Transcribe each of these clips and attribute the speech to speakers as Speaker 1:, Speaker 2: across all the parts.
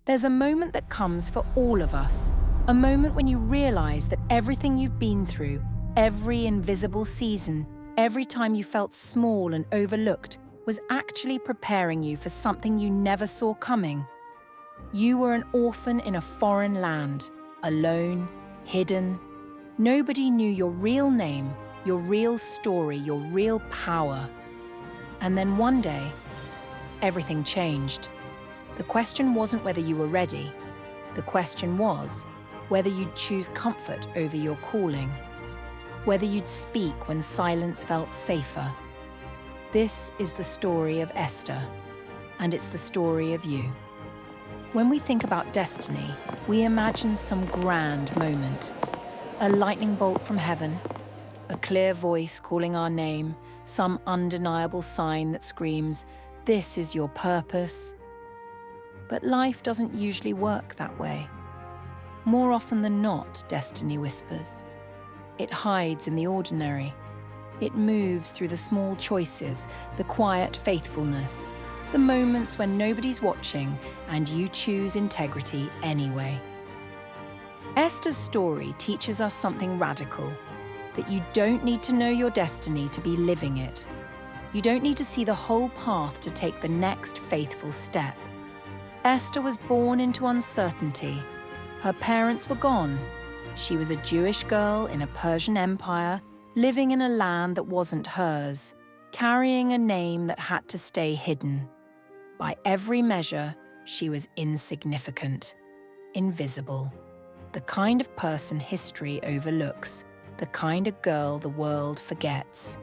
Speaker 1: There's a moment that comes for all of us, a moment when you realize that everything you've been through, every invisible season, every time you felt small and overlooked, was actually preparing you for something you never saw coming. You were an orphan in a foreign land, alone, hidden. Nobody knew your real name, your real story, your real power. And then one day, everything changed. The question wasn't whether you were ready. The question was whether you'd choose comfort over your calling, whether you'd speak when silence felt safer. This is the story of Esther, and it's the story of you. When we think about destiny, we imagine some grand moment. A lightning bolt from heaven, a clear voice calling our name, some undeniable sign that screams, "This is your purpose." But life doesn't usually work that way. More often than not, destiny whispers. It hides in the ordinary. It moves through the small choices, the quiet faithfulness, the moments when nobody's watching and you choose integrity anyway. Esther's story teaches us something radical, that you don't need to know your destiny to be living it. You don't need to see the whole path to take the next faithful step. Esther was born into uncertainty. Her parents were gone. She was a Jewish girl in a Persian empire, living in a land that wasn't hers, carrying a name that had to stay hidden. By every measure, she was insignificant, invisible, the kind of person history overlooks, the kind of girl the world forgets.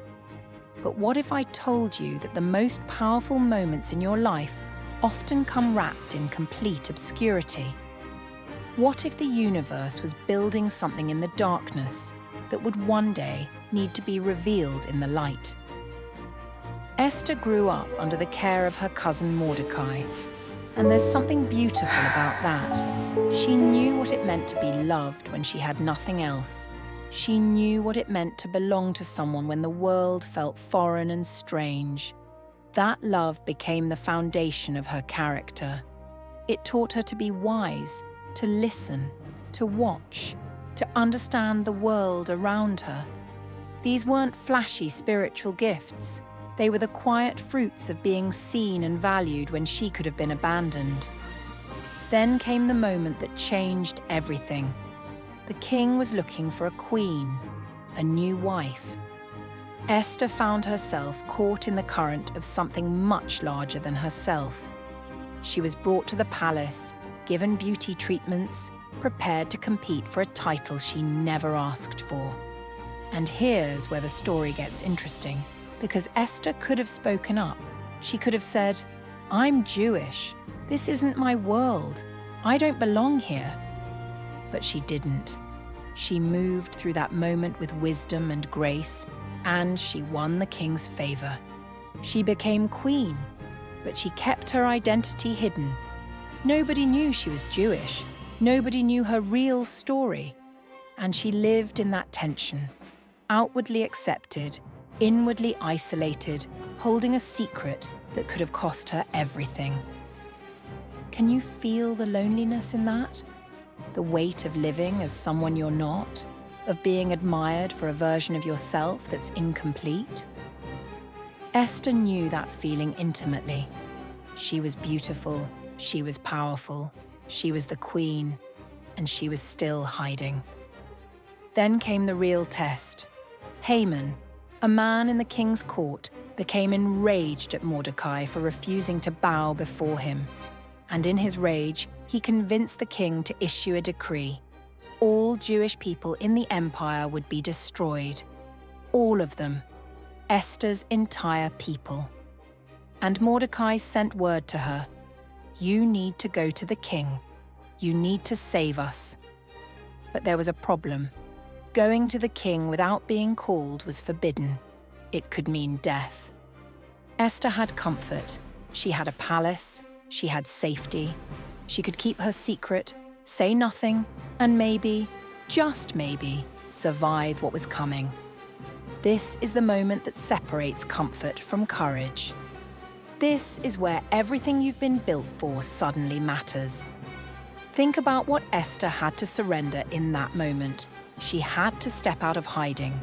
Speaker 1: But what if I told you that the most powerful moments in your life often come wrapped in complete obscurity? What if the universe was building something in the darkness that would one day need to be revealed in the light? Esther grew up under the care of her cousin Mordecai, and there's something beautiful about that. She knew what it meant to be loved when she had nothing else. She knew what it meant to belong to someone when the world felt foreign and strange. That love became the foundation of her character. It taught her to be wise, to listen, to watch, to understand the world around her. These weren't flashy spiritual gifts. They were the quiet fruits of being seen and valued when she could have been abandoned. Then came the moment that changed everything. The king was looking for a queen, a new wife. Esther found herself caught in the current of something much larger than herself. She was brought to the palace, given beauty treatments, prepared to compete for a title she never asked for. And here's where the story gets interesting, because Esther could have spoken up. She could have said, "I'm Jewish. This isn't my world. I don't belong here." But she didn't. She moved through that moment with wisdom and grace, and she won the king's favor. She became queen, but she kept her identity hidden. Nobody knew she was Jewish. Nobody knew her real story. And she lived in that tension, outwardly accepted, inwardly isolated, holding a secret that could have cost her everything. Can you feel the loneliness in that? The weight of living as someone you're not? Of being admired for a version of yourself that's incomplete? Esther knew that feeling intimately. She was beautiful, she was powerful, she was the queen, and she was still hiding. Then came the real test. Haman, a man in the king's court, became enraged at Mordecai for refusing to bow before him. And in his rage, he convinced the king to issue a decree. All Jewish people in the empire would be destroyed. All of them. Esther's entire people. And Mordecai sent word to her, "You need to go to the king. You need to save us." But there was a problem. Going to the king without being called was forbidden. It could mean death. Esther had comfort. She had a palace. She had safety. She could keep her secret, say nothing, and maybe, just maybe, survive what was coming. This is the moment that separates comfort from courage. This is where everything you've been built for suddenly matters. Think about what Esther had to surrender in that moment. She had to step out of hiding.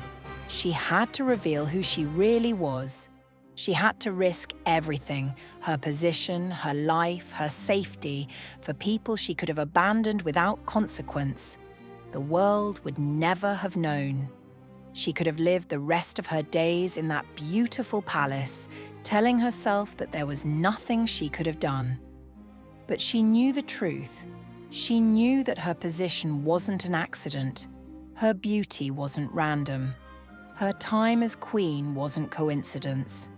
Speaker 1: She had to reveal who she really was. She had to risk everything, her position, her life, her safety, for people she could have abandoned without consequence. The world would never have known. She could have lived the rest of her days in that beautiful palace, telling herself that there was nothing she could have done. But she knew the truth. She knew that her position wasn't an accident. Her beauty wasn't random. Her time as queen wasn't coincidence.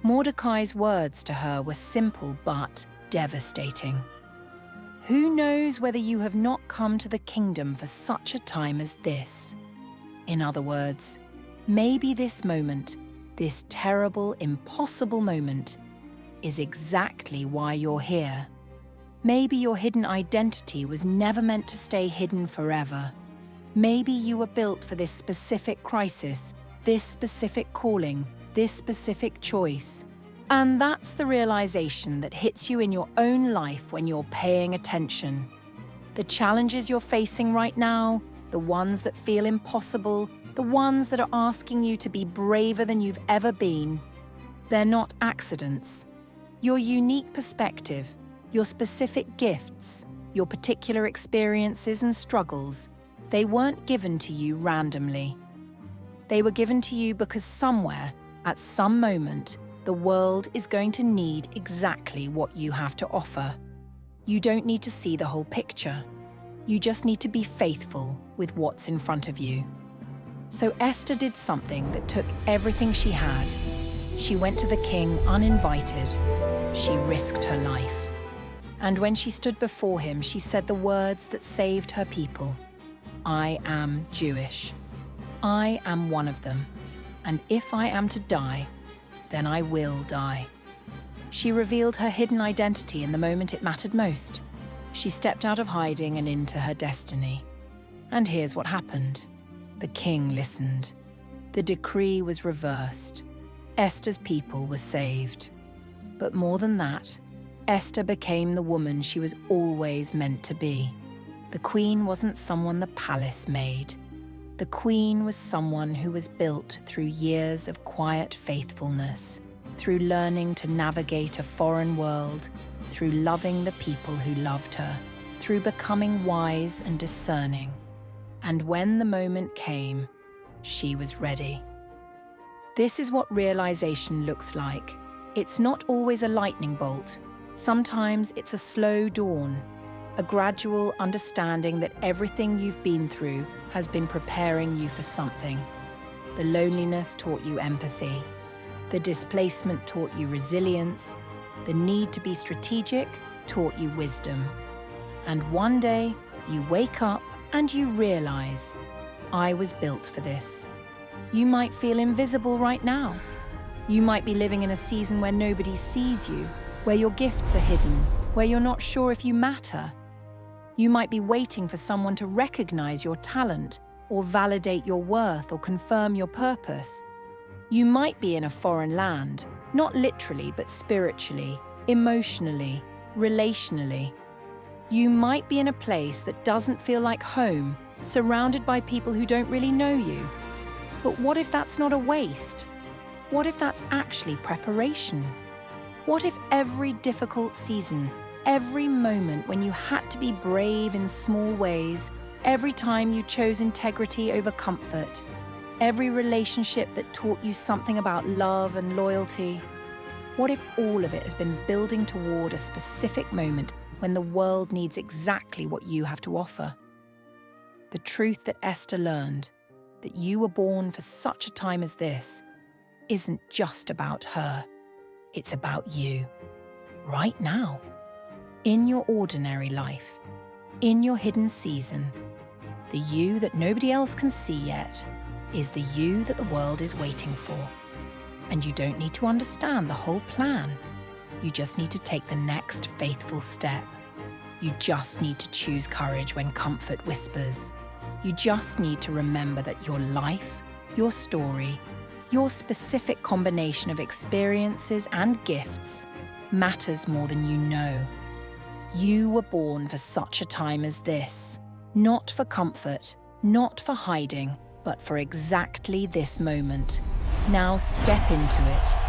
Speaker 1: Mordecai's words to her were simple but devastating. Who knows whether you have not come to the kingdom for such a time as this? In other words, maybe this moment, this terrible, impossible moment, is exactly why you're here. Maybe your hidden identity was never meant to stay hidden forever. Maybe you were built for this specific crisis, this specific calling, this specific choice. And that's the realization that hits you in your own life when you're paying attention. The challenges you're facing right now, the ones that feel impossible, the ones that are asking you to be braver than you've ever been, they're not accidents. Your unique perspective, your specific gifts, your particular experiences and struggles, they weren't given to you randomly. They were given to you because somewhere, at some moment, the world is going to need exactly what you have to offer. You don't need to see the whole picture. You just need to be faithful with what's in front of you. So Esther did something that took everything she had. She went to the king uninvited. She risked her life. And when she stood before him, she said the words that saved her people. I am Jewish. I am one of them. And if I am to die, then I will die. She revealed her hidden identity in the moment it mattered most. She stepped out of hiding and into her destiny. And here's what happened. The king listened. The decree was reversed. Esther's people were saved. But more than that, Esther became the woman she was always meant to be. The queen wasn't someone the palace made. The queen was someone who was built through years of quiet faithfulness, through learning to navigate a foreign world, through loving the people who loved her, through becoming wise and discerning. And when the moment came, she was ready. This is what realization looks like. It's not always a lightning bolt. Sometimes it's a slow dawn, a gradual understanding that everything you've been through has been preparing you for something. The loneliness taught you empathy. The displacement taught you resilience. The need to be strategic taught you wisdom. And one day, you wake up and you realize, I was built for this. You might feel invisible right now. You might be living in a season where nobody sees you, where your gifts are hidden, where you're not sure if you matter. You might be waiting for someone to recognize your talent or validate your worth or confirm your purpose. You might be in a foreign land, not literally but spiritually, emotionally, relationally. You might be in a place that doesn't feel like home, surrounded by people who don't really know you. But what if that's not a waste? What if that's actually preparation? What if every difficult season, every moment when you had to be brave in small ways, every time you chose integrity over comfort, every relationship that taught you something about love and loyalty, what if all of it has been building toward a specific moment when the world needs exactly what you have to offer? The truth that Esther learned, that you were born for such a time as this, isn't just about her. It's about you, right now, in your ordinary life, in your hidden season. The you that nobody else can see yet is the you that the world is waiting for. And you don't need to understand the whole plan. You just need to take the next faithful step. You just need to choose courage when comfort whispers. You just need to remember that your life, your story, your specific combination of experiences and gifts matters more than you know. You were born for such a time as this. Not for comfort, not for hiding, but for exactly this moment. Now step into it.